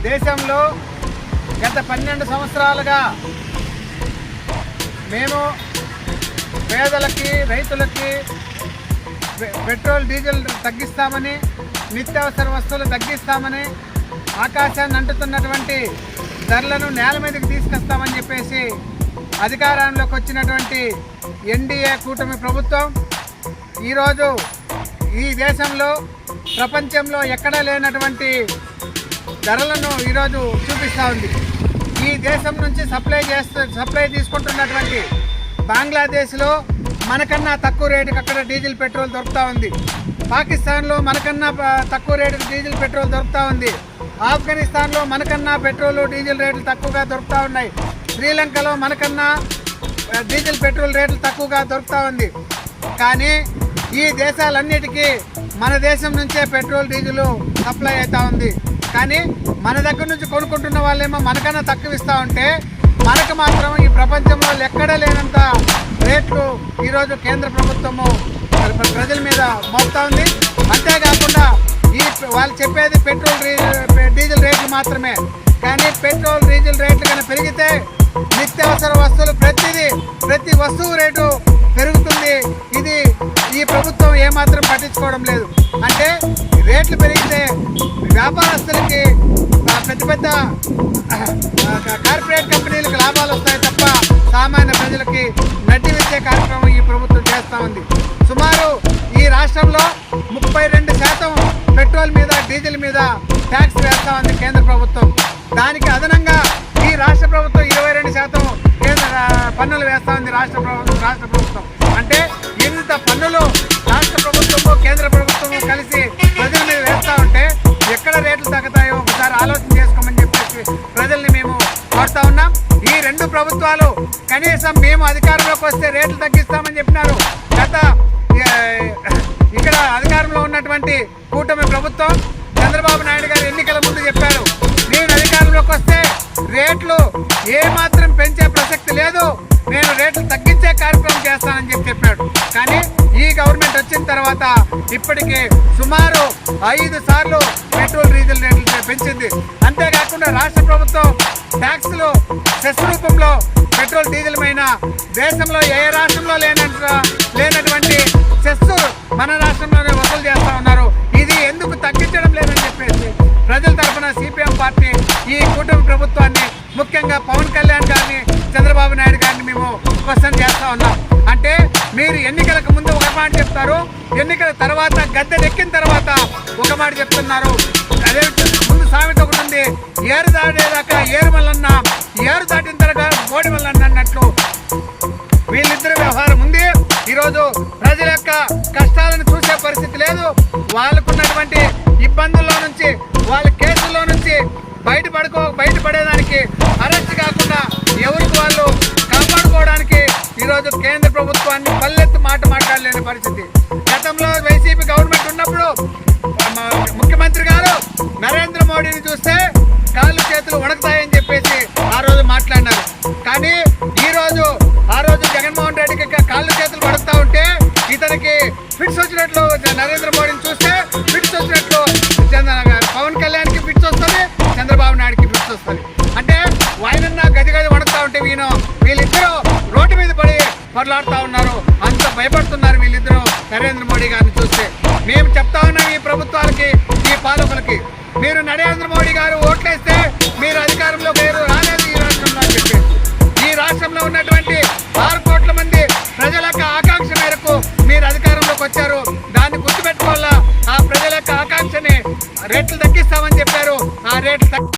దేశంలో గత 12 సంవత్సరాలుగా మేము పేదలకి రైతులకి పెట్రోల్ డీజిల్ తగ్గిస్తామని, నిత్యావసర వస్తువులు తగ్గిస్తామని, ఆకాశాన్ని అంటుతున్నటువంటి ధరలను నేల మీదకి తీసుకొస్తామని చెప్పేసి అధికారంలోకి వచ్చినటువంటి ఎన్డీఏ కూటమి ప్రభుత్వం ఈరోజు ఈ దేశంలో ప్రపంచంలో ఎక్కడా లేనటువంటి ధరలను ఈరోజు చూపిస్తూ ఉంది. ఈ దేశం నుంచి సప్లై తీసుకుంటున్నటువంటి బంగ్లాదేశ్లో మనకన్నా తక్కువ రేటుకి అక్కడ డీజిల్ పెట్రోల్ దొరుకుతూ ఉంది. పాకిస్తాన్లో మనకన్నా తక్కువ రేటుకి డీజిల్ పెట్రోల్ దొరుకుతూ ఉంది. ఆఫ్ఘనిస్తాన్లో మనకన్నా పెట్రోల్ డీజిల్ రేట్లు తక్కువగా దొరుకుతూ ఉన్నాయి. శ్రీలంకలో మనకన్నా డీజిల్ పెట్రోల్ రేట్లు తక్కువగా దొరుకుతూ ఉంది. కానీ ఈ దేశాలన్నిటికీ మన దేశం నుంచే పెట్రోల్ డీజిల్ సప్లై అవుతూ ఉంది. కానీ మన దగ్గర నుంచి కొనుక్కుంటున్న వాళ్ళేమో మనకన్నా తక్కువ ఇస్తూ ఉంటే మనకు మాత్రం ఈ ప్రపంచంలో ఎక్కడా లేనంత రేట్లు ఈరోజు కేంద్ర ప్రభుత్వము ప్రజల మీద మోపుతా ఉంది. అంతేకాకుండా వాళ్ళు చెప్పేది పెట్రోల్ డీజిల్ రేట్లు మాత్రమే. కానీ పెట్రోల్ డీజిల్ రేట్లు కనుక పెరిగితే నిత్యావసర వస్తువులు ప్రతి వస్తువు రేటు పెరుగుతుంది. ఇది ఈ ప్రభుత్వం ఏమాత్రం పట్టించుకోవడం లేదు. అంటే రేట్లు పెరిగితే వ్యాపారస్తులకి పెద్ద కార్పొరేట్ కంపెనీలకు లాభాలు వస్తాయి తప్ప సామాన్య ప్రజలకి నడ్డి విచ్చే కార్యక్రమం ఈ ప్రభుత్వం చేస్తూ ఉంది. సుమారు ఈ రాష్ట్రంలో 32% పెట్రోల్ మీద డీజిల్ మీద ట్యాక్స్ వేస్తూ ఉంది కేంద్ర ప్రభుత్వం. దానికి అదనంగా ఈ రాష్ట్ర ప్రభుత్వం 22% పన్నులు వేస్తూ ఉంది రాష్ట్ర ప్రభుత్వం. అంటే ఇంత పన్నులు రాష్ట్ర ప్రభుత్వము కేంద్ర ప్రభుత్వము కలిసి ప్రజల మీద వేస్తూ ఉంటే ఎక్కడ రేట్లు తగ్గుతాయో ఒకసారి ఆలోచన చేసుకోమని చెప్పేసి ప్రజల్ని మేము కోరుతా ఉన్నాం. ఈ రెండు ప్రభుత్వాలు కనీసం మేము అధికారంలోకి వస్తే రేట్లు తగ్గిస్తామని చెప్పినారు. ఇక్కడ అధికారంలో ఉన్నటువంటి కూటమి ప్రభుత్వం చంద్రబాబు నాయుడు గారు ఎన్నికల ముందు చెప్పారు, నేను అధికారంలోకి వస్తే రేట్లు ఏమాత్రం పెంచే ప్రసక్తి లేదు, నేను రేట్లు తగ్గించే కార్యక్రమం చేస్తానని చెప్పాడు. కానీ ఈ గవర్నమెంట్ వచ్చిన తర్వాత ఇప్పటికీ సుమారు 5 సార్లు పెట్రోల్ డీజిల్ రేట్లు పెంచింది. అంతేకాకుండా రాష్ట్ర ప్రభుత్వం ట్యాక్స్లు సెస్ రూపంలో పెట్రోల్ డీజిల్ పైన దేశంలో ఏ రాష్ట్రంలో లేనటువంటి సెస్ మన రాష్ట్రంలోనే వసూలు చేస్తూ ఉన్నారు. ఇది ఎందుకు తగ్గించడం లేదని చెప్పేసి ప్రజల తరఫున సిపిఎం పార్టీ ఈ కూటమి ప్రభుత్వాన్ని, ముఖ్యంగా పవన్ కళ్యాణ్ గారిని, చంద్రబాబు నాయుడు గారిని మేము క్వశ్చన్ చేస్తూ ఉన్నాం. అంటే మీరు ఎన్నికలకు ముందు ఒక మాట చెప్తారు, ఎన్నికల తర్వాత గద్దెనెక్కిన తర్వాత ఒక మాట చెప్తున్నారు. అదే ముందు సామెత ఒకటి ఉంది, ఏరు దాటేదాకా ఏరు మల్లన్న, ఏరు దాటిన తర్వాత గోడి మల్లన్న అన్నట్లు వీళ్ళిద్దరి వ్యవహారం ఉంది. ఈరోజు ప్రజల యొక్క కష్టాలను చూసే పరిస్థితి లేదు. వాళ్ళకున్నటువంటి ఇబ్బందుల్లో నుంచి, వాళ్ళ కేసుల్లో నుంచి బయటపడేదానికి, అరెస్ట్ కాకుండా ఎవరికి వాళ్ళు కాపాడుకోవడానికి ఈరోజు కేంద్ర ప్రభుత్వాన్ని పల్లెత్తు మాట మాట్లాడలేని పరిస్థితి. గతంలో వైసీపీ గవర్నమెంట్ ఉన్నప్పుడు ముఖ్యమంత్రి గారు నరేంద్ర మోడీని చూస్తే కాళ్ళు చేతులు వణుకుతాయని చెప్పేసి ఆ రోజు మాట్లాడినారు. కానీ ఆ రోజు జగన్మోహన్ రెడ్డికి కాళ్ళు చేతులు వణుకుతా ఉంటే ఇతనికి ఫిట్స్ వచ్చినట్లు, నరేంద్ర మోడీని చూస్తే ఫిట్స్ వచ్చినట్లు పవన్ కళ్యాణ్కి ఫిట్స్ వస్తుంది, చంద్రబాబు నాయుడుకి ఫిట్స్ వస్తుంది. అంటే ఆయనన్నా గది వణుకుతా ఉంటే వీళ్ళిద్దరూ రోడ్డు మీద పడి పొరలాడుతూ ఉన్నారు. అంత భయపడుతున్నారు వీళ్ళిద్దరూ నరేంద్ర మోడీ గారిని చూస్తే. మేము చెప్తా ఉన్నాం ఈ ప్రభుత్వాలకి, ఈ పాలకులకి, మీరు నరేంద్ర మోడీ గారు ఓట్లేస్తే మీరు అధికారంలో రాలేదు ఈ రాష్ట్రంలో అని చెప్పేసి. ఈ రాష్ట్రంలో ఉన్నటువంటి 6 కోట్ల మంది ప్రజల యొక్క ఆకాంక్ష మేరకు మీరు అధికారంలోకి వచ్చారు. దాన్ని గుర్తుపెట్టుకోవాలా. ఆ ప్రజల యొక్క ఆకాంక్షని రేట్లు తగ్గిస్తామని చెప్పి